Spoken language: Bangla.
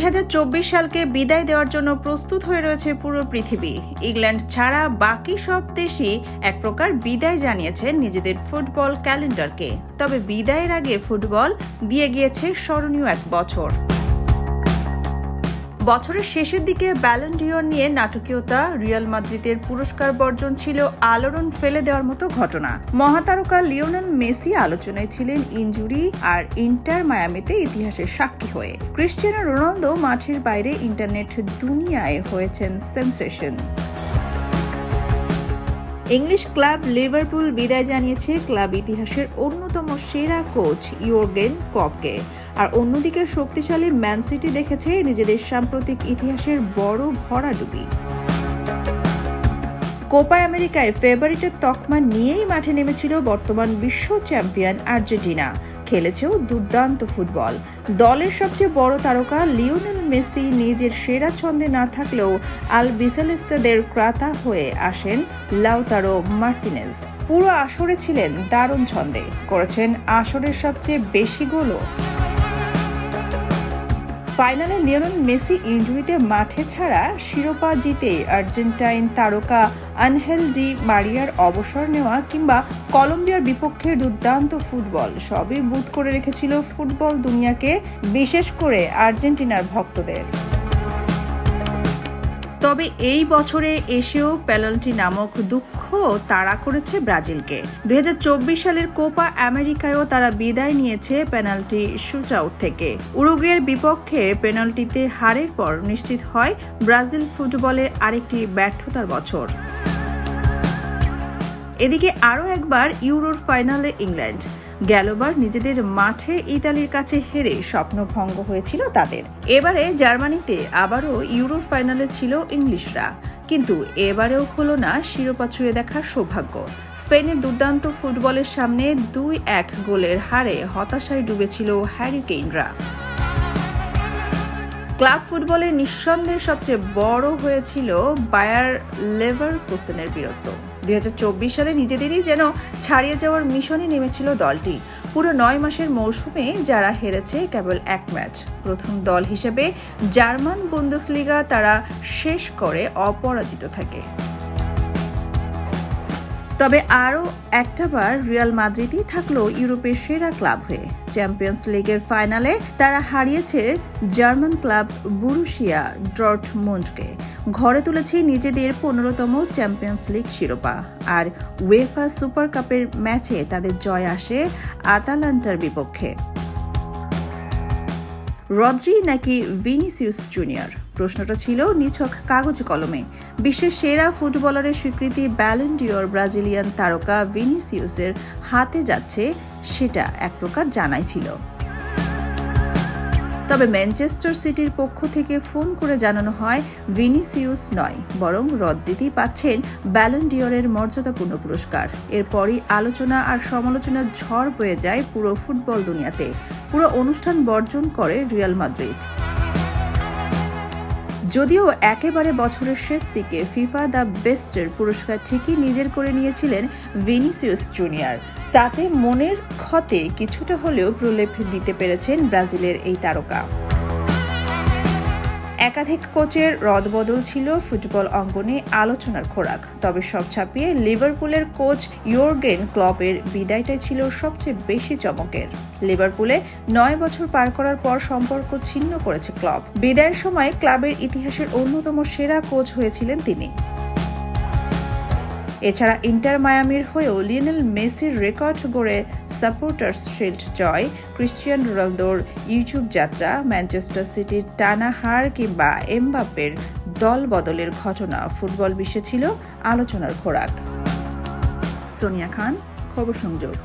2024 সালকে বিদায় দেওয়ার জন্য প্রস্তুত হয়ে রয়েছে পুরো পৃথিবী। ইংল্যান্ড ছাড়া বাকি সব দেশই এক প্রকার বিদায় জানিয়েছে নিজেদের ফুটবল ক্যালেন্ডারকে। তবে বিদায়ের আগে ফুটবল দিয়ে গিয়েছে স্মরণীয় এক বছর। বছরের শেষের দিকে ব্যালন ডিওর নিয়ে নাটকীয়তা, রিয়াল মাদ্রিদের পুরস্কার বর্জন ছিল আলোড়ন ফেলে দেওয়ার মতো ঘটনা। মহাতারকা লিওনেল মেসি আলোচনায় ছিলেন ইনজুরি আর ইন্টার মায়ামিতে ইতিহাসের সাক্ষী হয়ে। ক্রিস্টিয়ানো রোনালদো মাঠের বাইরে ইন্টারনেট দুনিয়ায় হয়েছেন সেন্সেশন। ইংলিশ ক্লাব লিভারপুল বিদায় জানিয়েছে ক্লাব ইতিহাসের অন্যতম সেরা কোচ ইয়র্গেন ক্লপকে। আর অন্যদিকে শক্তিশালী ম্যান সিটি দেখেছে নিজেদের সাম্প্রতিক ইতিহাসের বড় ভরাডুবি। কোপা আমেরিকায় ফেভারিটের তকমা নিয়েই মাঠে নেমেছিল বর্তমান বিশ্ব চ্যাম্পিয়ন আর্জেন্টিনা। খেলেছেও দুর্দান্ত ফুটবল। দলের সবচেয়ে বড় তারকা লিওনেল মেসি নিজের সেরা ছন্দে না থাকলেও আলবিসেলেস্তাদের ক্রাতা হয়ে আসেন লাউতারো মার্টিনেজ। পুরো আসরে ছিলেন দারুণ ছন্দে, করেছেন আসরের সবচেয়ে বেশি গোলও। ফাইনালে লিওনেল মেসি ইনজুরিতে মাঠে ছাড়া শিরোপা জিতে আর্জেন্টাইন তারকা আনহেল ডি মারিয়ার অবসর নেওয়া কিংবা কলম্বিয়ার বিপক্ষে দুর্দান্ত ফুটবল সবই বুঁদ করে রেখেছিল ফুটবল দুনিয়াকে, বিশেষ করে আর্জেন্টিনার ভক্তদের। তবে এই বছরে এসেও পেনাল্টি নামক দুঃখ তাড়া করেছে ব্রাজিলকে। 2024 সালের কোপা আমেরিকায়ও তারা বিদায় নিয়েছে পেনাল্টি শুটআউট থেকে। উরুগুয়ের বিপক্ষে পেনাল্টিতে হারের পর নিশ্চিত হয় ব্রাজিল ফুটবলে আরেকটি ব্যর্থতার বছর। এদিকে আরও একবার ইউরোর ফাইনালে ইংল্যান্ড। গেলবার নিজেদের মাঠে ইতালির কাছে হেরে স্বপ্নভঙ্গ হয়েছিল তাদের। এবারে জার্মানিতে আবারও ইউরোর ফাইনালে ছিল ইংলিশরা, কিন্তু এবারেও হলো না শিরোপা ছুঁয়ে দেখার সৌভাগ্য। স্পেনের দুর্দান্ত ফুটবলের সামনে 2-1 গোলের হারে হতাশায় ডুবেছিল হ্যারি কেইনরা। ক্লাব ফুটবলে নিঃসন্দেহে সবচেয়ে বড় হয়েছিল বায়ার লেভারকুসেনের বীরত্ব। 2024 সালে নিজেদেরই যেন ছাড়িয়ে যাওয়ার মিশনে নেমেছিল দলটি। পুরো 9 মাসের মৌসুমে যারা হেরেছে কেবল এক ম্যাচ। প্রথম দল হিসেবে জার্মান বুন্দেসলিগা তারা শেষ করে অপরাজিত থাকে। তবে আরও একটাবার রিয়াল মাদ্রিদই থাকলো ইউরোপের সেরা ক্লাব হয়ে। চ্যাম্পিয়ন্স লিগের ফাইনালে তারা হারিয়েছে জার্মান ক্লাব বুরুশিয়া ডর্টমুন্ডকে। ঘরে তুলেছে নিজেদের 15তম চ্যাম্পিয়ন্স লিগ শিরোপা। আর উয়েফা সুপার কাপের ম্যাচে তাদের জয় আসে আতালান্টার বিপক্ষে। রদ্রি নাকি ভিনিসিয়াস জুনিয়র? প্রশ্নটা ছিল নিছক কাগজে কলমে। বিশ্বের সেরা ফুটবলারের স্বীকৃতি ব্যালন ডিওর ব্রাজিলিয়ান তারকা ভিনিসিয়াসের হাতে যাচ্ছে, সেটা এক প্রকার জানাই ছিল। তবে ম্যানচেস্টার সিটির পক্ষ থেকে ফোন করে জানানো হয় ভিনিসিয়াস নয়, বরং রদ্রিতেই পাচ্ছেন ব্যালন ডিওরের মর্যাদাপূর্ণ পুরস্কার। এরপরই আলোচনা আর সমালোচনার ঝড় বয়ে যায় পুরো ফুটবল দুনিয়াতে। পুরো অনুষ্ঠান বর্জন করে রিয়াল মাদ্রিদ। যদিও একেবারে বছরের শেষ দিকে ফিফা দ্য বেস্টের পুরস্কার ঠিকই নিজের করে নিয়েছিলেন ভিনিসিয়াস জুনিয়র, তাতে মনের ক্ষতে কিছুটা হলেও প্রলেপ দিতে পেরেছেন ব্রাজিলের এই তারকা। একাধিক কোচের রদবদল ছিল ফুটবল অঙ্গনে আলোচনার খোরাক। তবে সব ছাপিয়ে লিভারপুলের কোচ ইয়র্গেন ক্লপের বিদায়টাই ছিল সবচেয়ে বেশি চমকের। লিভারপুলে 9 বছর পার করার পর সম্পর্ক ছিন্ন করেছে ক্লপ। বিদায়ের সময় ক্লাবের ইতিহাসের অন্যতম সেরা কোচ হয়েছিলেন তিনি। এছাড়া ইন্টার মায়ামির হয়েও লিওনেল মেসির রেকর্ড গড়ে সাপোর্টার্স শিল্ড জয়, ক্রিস্টিয়ানো রোনালদোর ইউটিউব যাত্রা, ম্যানচেস্টার সিটির টানা হার কিংবা এমবাপ্পের দল বদলের ঘটনা ফুটবল বিশ্বে ছিল আলোচনার খোরাক। সোনিয়া খান, খবর সংযোগ।